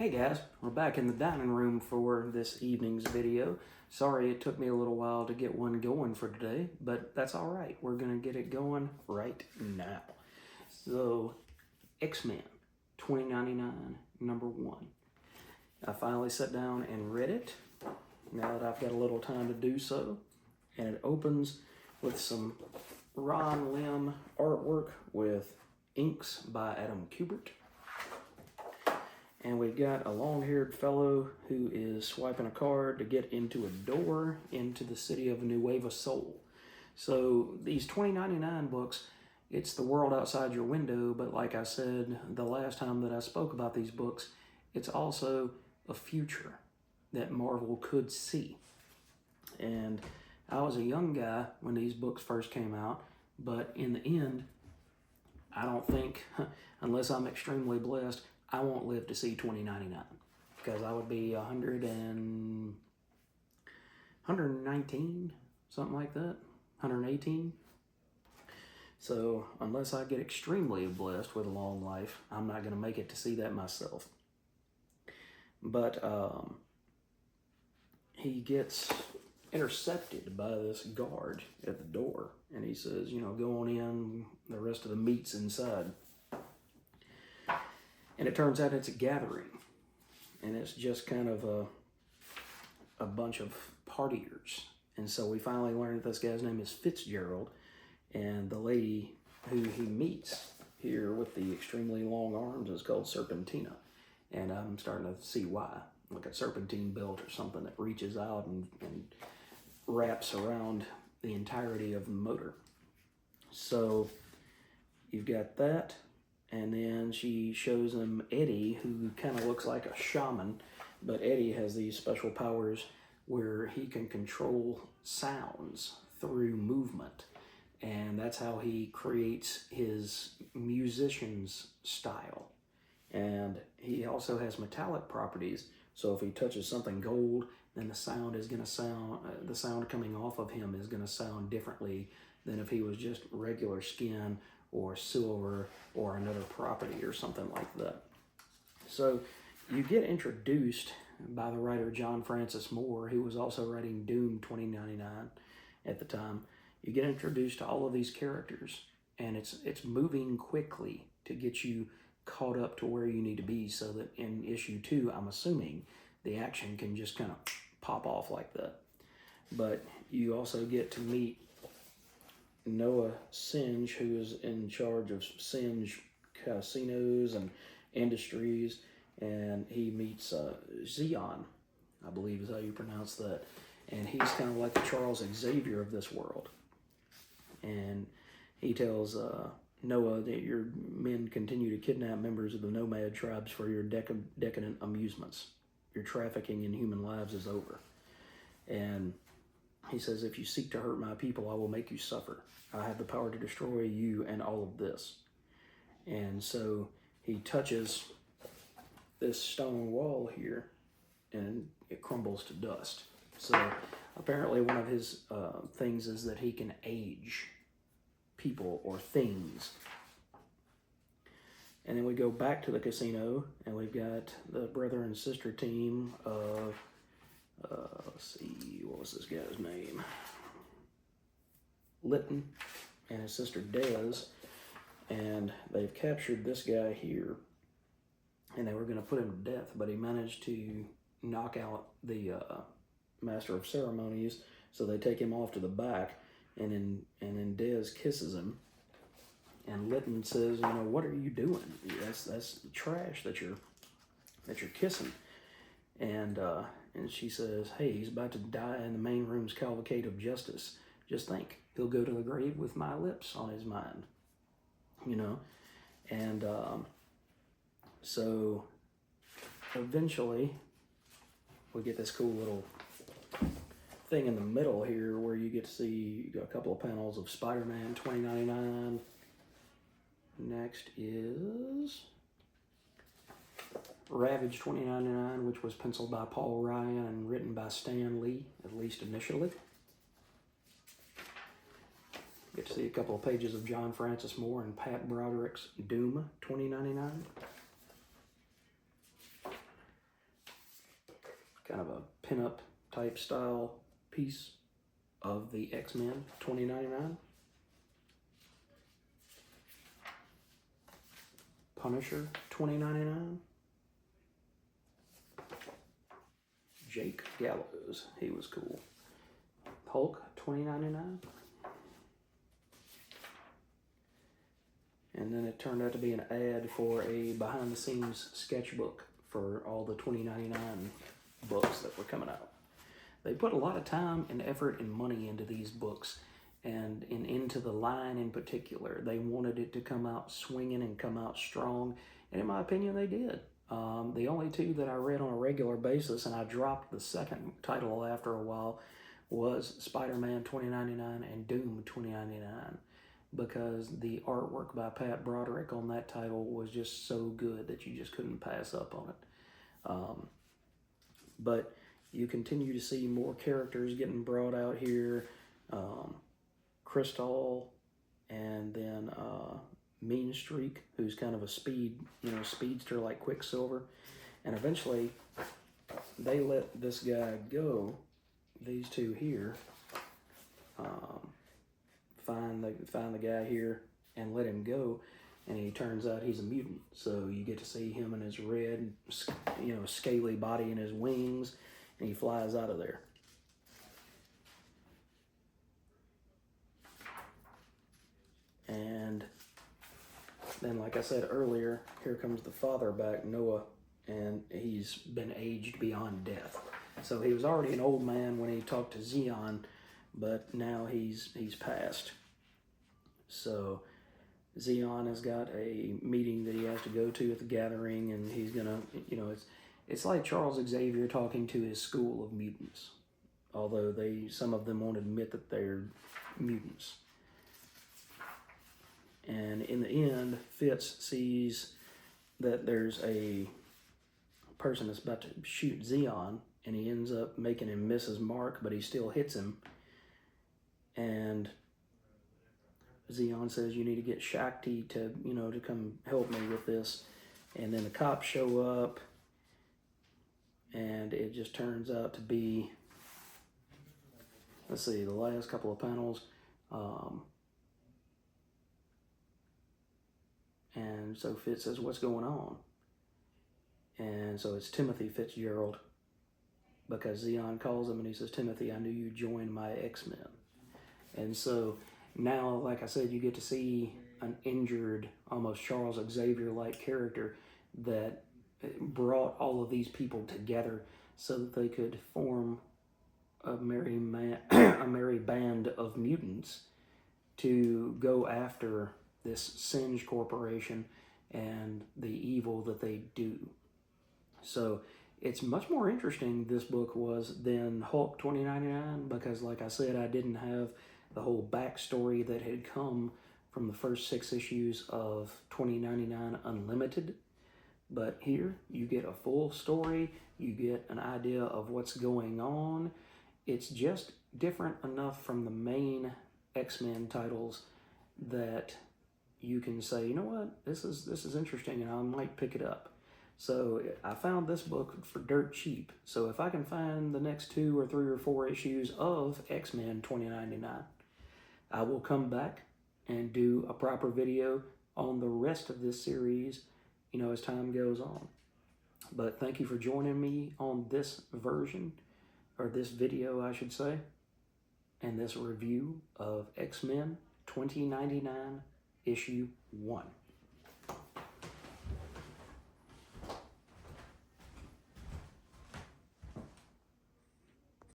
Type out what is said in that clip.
Hey guys, we're back in the dining room for this evening's video. Sorry it took me a little while to get one going for today, but that's alright. We're going to get it going right now. So, X-Men 2099, number 1. I finally sat down and read it, now that I've got a little time to do so. And it opens with some Ron Lim artwork with inks by Adam Kubert. And we've got a long-haired fellow who is swiping a card to get into a door into the city of Nueva Sol. So these 2099 books, it's the world outside your window, but like I said the last time that I spoke about these books, it's also a future that Marvel could see. And I was a young guy when these books first came out, but in the end, I don't think, unless I'm extremely blessed, I won't live to see 2099 because I would be 119, something like that, 118. So unless I get extremely blessed with a long life, I'm not going to make it to see that myself. But he gets intercepted by this guard at the door, and he says, you know, go on in, the rest of the meat's inside. And it turns out it's a gathering, and it's just kind of a bunch of partiers. And so we finally learn that this guy's name is Fitzgerald, and the lady who he meets here with the extremely long arms is called Serpentina. And I'm starting to see why. Like a serpentine belt or something that reaches out and wraps around the entirety of the motor. So you've got that. And then she shows him Eddie, who kind of looks like a shaman, but Eddie has these special powers where he can control sounds through movement. And that's how he creates his musician's style. And he also has metallic properties. So if he touches something gold, then the sound is going to sound, the sound coming off of him is going to sound differently than if he was just regular skin or silver or another property or something like that. So you get introduced by the writer John Francis Moore, who was also writing Doom 2099 at the time. You get introduced to all of these characters, and it's moving quickly to get you caught up to where you need to be, so that in issue 2, I'm assuming, the action can just kind of pop off like that. But you also get to meet Noah Singe, who is in charge of Singe Casinos and Industries, and he meets Zeon, I believe is how you pronounce that, and he's kind of like the Charles Xavier of this world. And he tells Noah that your men continue to kidnap members of the nomad tribes for your decadent amusements. Your trafficking in human lives is over. And he says, if you seek to hurt my people, I will make you suffer. I have the power to destroy you and all of this. And so he touches this stone wall here, and it crumbles to dust. So apparently one of his things is that he can age people or things. And then we go back to the casino, and we've got the brother and sister team of, let's see, what was this guy's name? Litton and his sister Dez, and they've captured this guy here, and they were going to put him to death, but he managed to knock out the master of ceremonies, so they take him off to the back, and then Dez kisses him, and Litton says, you know, what are you doing? That's trash that you're kissing. And she says, hey, he's about to die in the main room's cavalcade of justice. Just think, he'll go to the grave with my lips on his mind, you know? And so eventually we get this cool little thing in the middle here where you get to see, you got a couple of panels of Spider-Man 2099. Next is Ravage 2099, which was penciled by Paul Ryan and written by Stan Lee, at least initially. Get to see a couple of pages of John Francis Moore and Pat Broderick's Doom 2099. pinup type style piece of the X-Men 2099. Punisher 2099. Jake Gallows, he was cool. Hulk 2099. And then it turned out to be an ad for a behind the scenes sketchbook for all the 2099 books that were coming out. They put a lot of time and effort and money into these books, and into the line in particular. They wanted it to come out swinging and come out strong, and in my opinion, they did. The only two that I read on a regular basis, and I dropped the second title after a while, was Spider-Man 2099 and Doom 2099, because the artwork by Pat Broderick on that title was just so good that you just couldn't pass up on it. But you continue to see more characters getting brought out here. Crystal, and then Mean Streak, who's kind of a speedster like Quicksilver. And eventually, they let this guy go, these two here, find the guy here and let him go, and he turns out he's a mutant. So you get to see him in his red, scaly body and his wings, and he flies out of there. And then, like I said earlier, here comes the father back, Noah, and he's been aged beyond death. So he was already an old man when he talked to Xeon, but now he's passed. So Xeon has got a meeting that he has to go to at the gathering, and he's gonna, it's like Charles Xavier talking to his school of mutants, although some of them won't admit that they're mutants. And in the end, Fitz sees that there's a person that's about to shoot Xeon, and he ends up making him miss his mark, but he still hits him. And Xeon says, you need to get Shakti to come help me with this. And then the cops show up, and it just turns out to be, let's see, the last couple of panels. And so Fitz says, what's going on? And so it's Timothy Fitzgerald, because Xeon calls him and he says, Timothy, I knew you joined my X-Men. And so now, like I said, you get to see an injured, almost Charles Xavier-like character that brought all of these people together so that they could form a merry band of mutants to go after this Singe Corporation and the evil that they do. So it's much more interesting, this book was, than Hulk 2099, because like I said, I didn't have the whole backstory that had come from the first 6 issues of 2099 Unlimited. But here, you get a full story, you get an idea of what's going on. It's just different enough from the main X-Men titles that you can say, you know what, this is interesting, and I might pick it up. So I found this book for dirt cheap. So if I can find the next 2 or 3 or 4 issues of X-Men 2099, I will come back and do a proper video on the rest of this series, as time goes on. But thank you for joining me on this version, or this video, I should say, and this review of X-Men 2099 issue 1.